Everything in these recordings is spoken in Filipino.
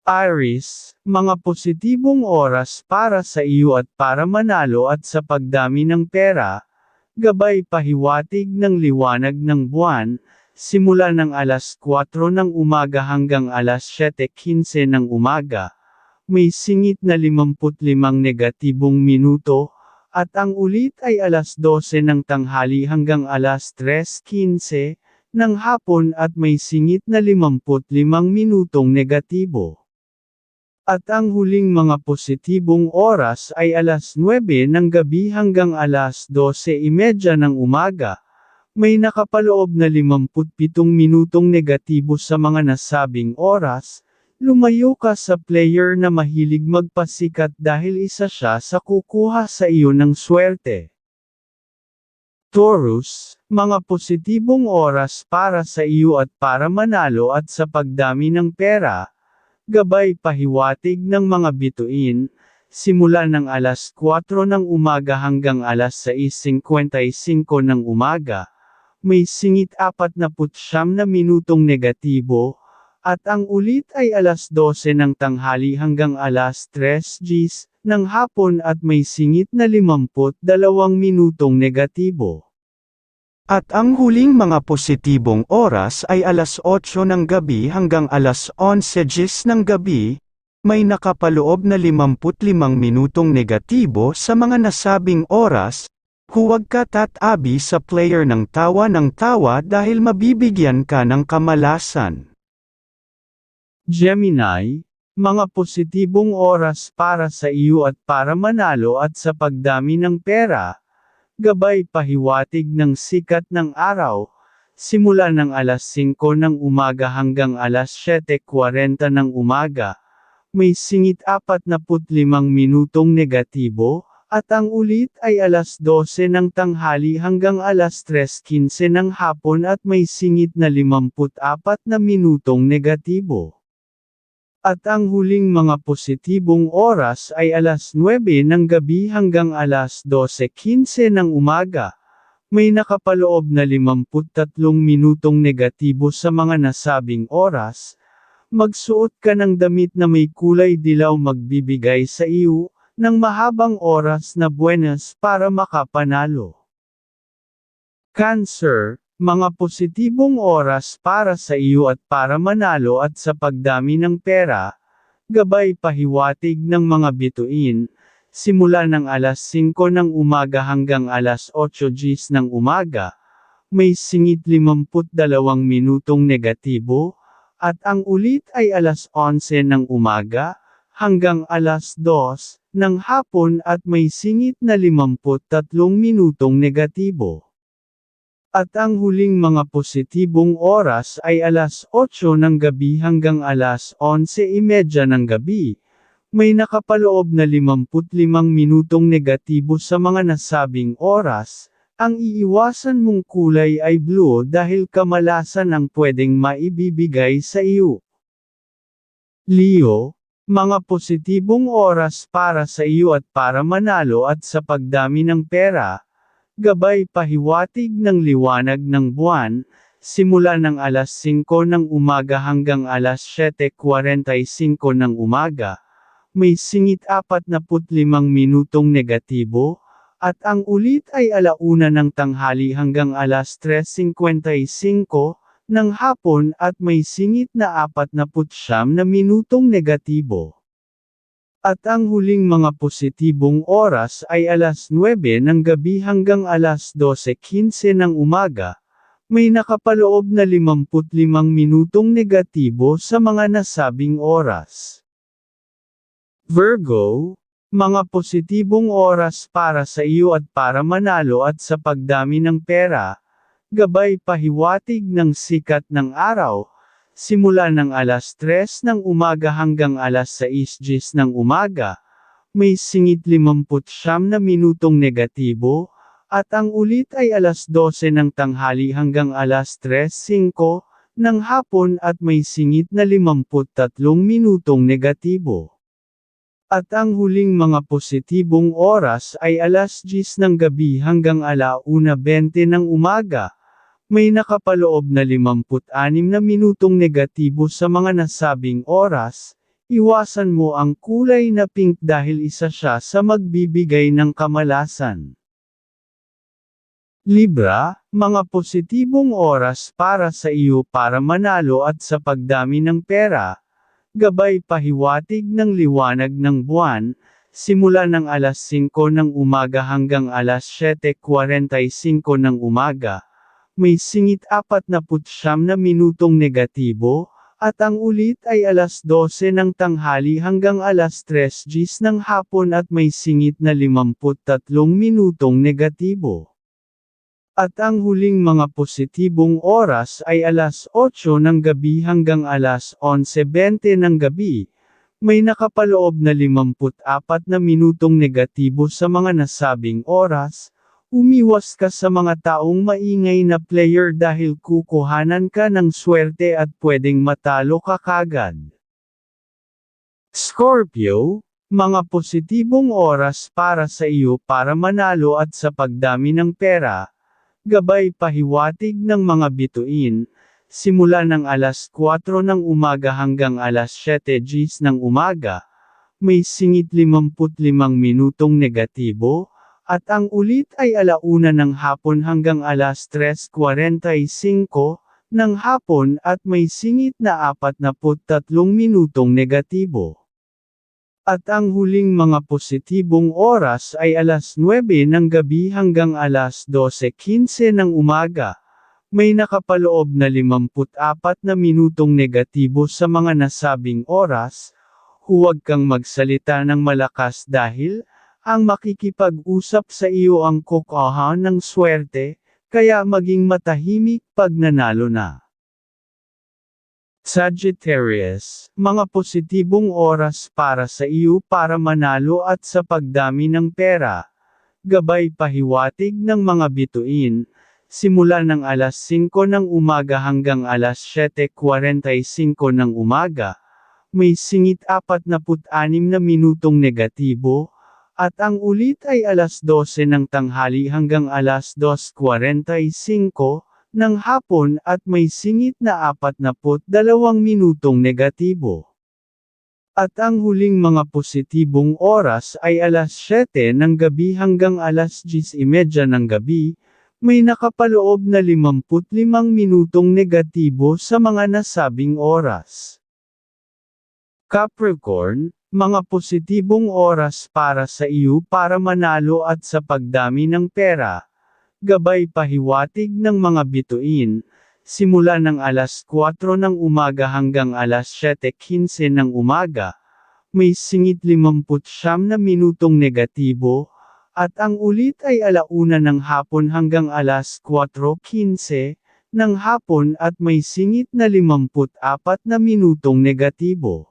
Aries, mga positibong oras para sa iyo at para manalo at sa pagdami ng pera, gabay pahiwatig ng liwanag ng buwan, simula ng alas 4 ng umaga hanggang alas 7:15 ng umaga, may singit na 55 negatibong minuto, at ang ulit ay alas 12 ng tanghali hanggang alas 3:15 ng hapon at may singit na 55 minutong negatibo. At ang huling mga positibong oras ay alas 9 ng gabi hanggang alas 12:30 ng umaga. May nakapaloob na 57 minutong negatibo sa mga nasabing oras. Lumayo ka sa player na mahilig magpasikat dahil isa siya sa kukuha sa iyo ng swerte. Taurus, mga positibong oras para sa iyo at para manalo at sa pagdami ng pera, gabay pahiwatig ng mga bituin, simula ng alas 4 ng umaga hanggang alas 6:55 ng umaga, may singit 49 na minutong negatibo, at ang ulit ay alas 12 ng tanghali hanggang alas 3:00 ng hapon at may singit na 52 minutong negatibo. At ang huling mga positibong oras ay alas 8 ng gabi hanggang alas 11:00 ng gabi, may nakapaloob na 55 minutong negatibo sa mga nasabing oras. Huwag ka tatabi sa player ng tawa dahil mabibigyan ka ng kamalasan. Gemini, mga positibong oras para sa iyo at para manalo at sa pagdami ng pera, gabay pahiwatig ng sikat ng araw, simula ng alas 5 ng umaga hanggang alas 7:40 ng umaga, may singit 45 minutong negatibo, at ang ulit ay alas 12 ng tanghali hanggang alas 3:15 ng hapon at may singit na 54 na minutong negatibo. At ang huling mga positibong oras ay alas 9 ng gabi hanggang alas 12:15 ng umaga. May nakapaloob na 53 minutong negatibo sa mga nasabing oras. Magsuot ka ng damit na may kulay dilaw, magbibigay sa iyo ng mahabang oras na buenas para makapanalo. Cancer, mga positibong oras para sa iyo at para manalo at sa pagdami ng pera, gabay pahiwatig ng mga bituin, simula ng alas 5 ng umaga hanggang alas 8:00 ng umaga, may singit 52 minutong negatibo, at ang ulit ay alas 11 ng umaga, hanggang alas 2 ng hapon at may singit na 53 minutong negatibo. At ang huling mga positibong oras ay alas 8 ng gabi hanggang alas 11:30 ng gabi. May nakapaloob na 55 minutong negatibo sa mga nasabing oras. Ang iiwasan mong kulay ay blue dahil kamalasan ang pwedeng maibibigay sa iyo. Leo, mga positibong oras para sa iyo at para manalo at sa pagdami ng pera, gabay pahiwatig ng liwanag ng buwan, simula ng alas 5 ng umaga hanggang alas 7:45 ng umaga, may singit 45 minutong negatibo, at ang ulit ay alauna ng tanghali hanggang alas 3:55 ng hapon at may singit na 49 na minutong negatibo. At ang huling mga positibong oras ay alas 9 ng gabi hanggang alas 12:15 ng umaga. May nakapaloob na 55 minutong negatibo sa mga nasabing oras. Virgo, mga positibong oras para sa iyo at para manalo at sa pagdami ng pera, gabay pahiwatig ng sikat ng araw, simula ng alas 3 ng umaga hanggang alas 6:00 ng umaga, may singit 59 na minutong negatibo, at ang ulit ay alas 12 ng tanghali hanggang alas 3:05 ng hapon at may singit na 53 minutong negatibo. At ang huling mga positibong oras ay alas 10 ng gabi hanggang 1:20 ng umaga. May nakapaloob na 56 na minutong negatibo sa mga nasabing oras. Iwasan mo ang kulay na pink dahil isa siya sa magbibigay ng kamalasan. Libra, mga positibong oras para sa iyo para manalo at sa pagdami ng pera. Gabay pahiwatig ng liwanag ng buwan, simula ng alas 5 ng umaga hanggang alas 7:45 ng umaga. May singit 49 na minutong negatibo, at ang ulit ay alas 12 ng tanghali hanggang alas 3 GMT ng hapon at may singit na 53 minutong negatibo. At ang huling mga positibong oras ay alas 8 ng gabi hanggang alas 11:20 ng gabi. May nakapaloob na 54 na minutong negatibo sa mga nasabing oras. Umiwas ka sa mga taong maingay na player dahil kukuhanan ka ng swerte at pwedeng matalo ka kagad. Scorpio, mga positibong oras para sa iyo para manalo at sa pagdami ng pera. Gabay pahiwatig ng mga bituin, simula ng alas 4 ng umaga hanggang alas 7 GMT ng umaga. May singit 55 minutong negatibo, at ang ulit ay alauna ng hapon hanggang alas 3:45 ng hapon at may singit na 43 minutong negatibo. At ang huling mga positibong oras ay alas 9 ng gabi hanggang alas 12:15 ng umaga. May nakapaloob na 54 na minutong negatibo sa mga nasabing oras. Huwag kang magsalita ng malakas dahil ang makikipag-usap sa iyo ang kukuha ng swerte, kaya maging matahimik pag nanalo na. Sagittarius, mga positibong oras para sa iyo para manalo at sa pagdami ng pera. Gabay pahiwatig ng mga bituin, simula ng alas 5 ng umaga hanggang alas 7:45 ng umaga. May singit 46 na minutong negatibo, at ang ulit ay alas 12 ng tanghali hanggang alas 2:45 ng hapon at may singit na 42 minutong negatibo. At ang huling mga positibong oras ay alas 7 ng gabi hanggang alas 10:30 ng gabi. May nakapaloob na 55 minutong negatibo sa mga nasabing oras. Capricorn, mga positibong oras para sa iyo para manalo at sa pagdami ng pera. Gabay pahiwatig ng mga bituin, simula ng alas 4 ng umaga hanggang alas 7:15 ng umaga. May singit 59 na minutong negatibo, at ang ulit ay alauna ng hapon hanggang alas 4:15 ng hapon at may singit na 54 na minutong negatibo.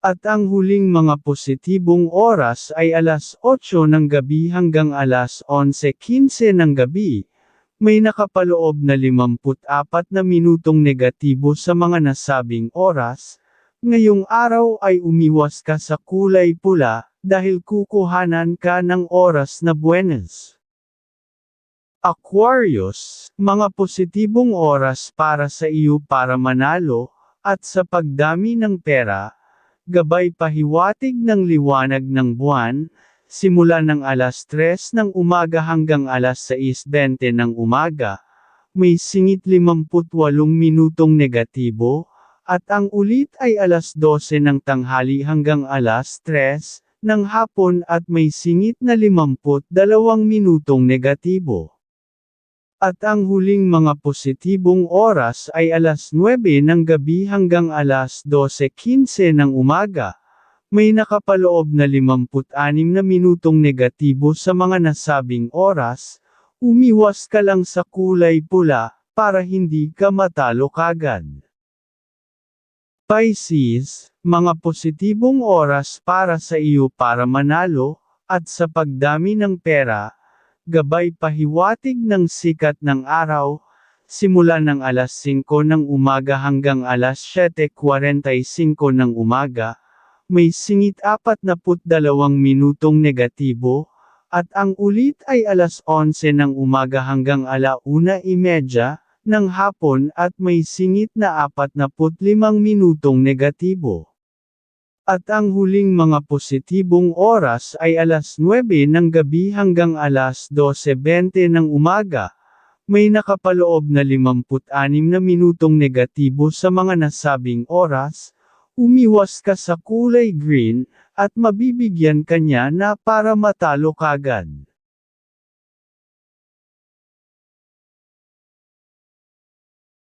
At ang huling mga positibong oras ay alas 8 ng gabi hanggang alas 11:15 ng gabi. May nakapaloob na 54 na minutong negatibo sa mga nasabing oras. Ngayong araw ay umiwas ka sa kulay pula, dahil kukuhanan ka ng oras na buenas. Aquarius, mga positibong oras para sa iyo para manalo, at sa pagdami ng pera. Gabay pahiwatig ng liwanag ng buwan, simula ng alas 3 ng umaga hanggang alas 6:20 ng umaga. May singit 58 minutong negatibo, at ang ulit ay alas 12 ng tanghali hanggang alas 3 ng hapon at may singit na 52 minutong negatibo. At ang huling mga positibong oras ay alas 9 ng gabi hanggang alas 12:15 ng umaga. May nakapaloob na 56 na minutong negatibo sa mga nasabing oras. Umiwas ka lang sa kulay pula, para hindi ka matalo kagad. Pisces, mga positibong oras para sa iyo para manalo, at sa pagdami ng pera. Gabay pahiwatig ng sikat ng araw, simula ng alas 5 ng umaga hanggang alas 7:45 ng umaga. May singit 42 minutong negatibo, at ang ulit ay alas 11 ng umaga hanggang alauna:30 ng hapon at may singit na 45 minutong negatibo. At ang huling mga positibong oras ay alas 9 ng gabi hanggang alas 12:20 ng umaga. May nakapaloob na 56 na minutong negatibo sa mga nasabing oras. Umiwas ka sa kulay green, at mabibigyan ka niya na para matalo kagad.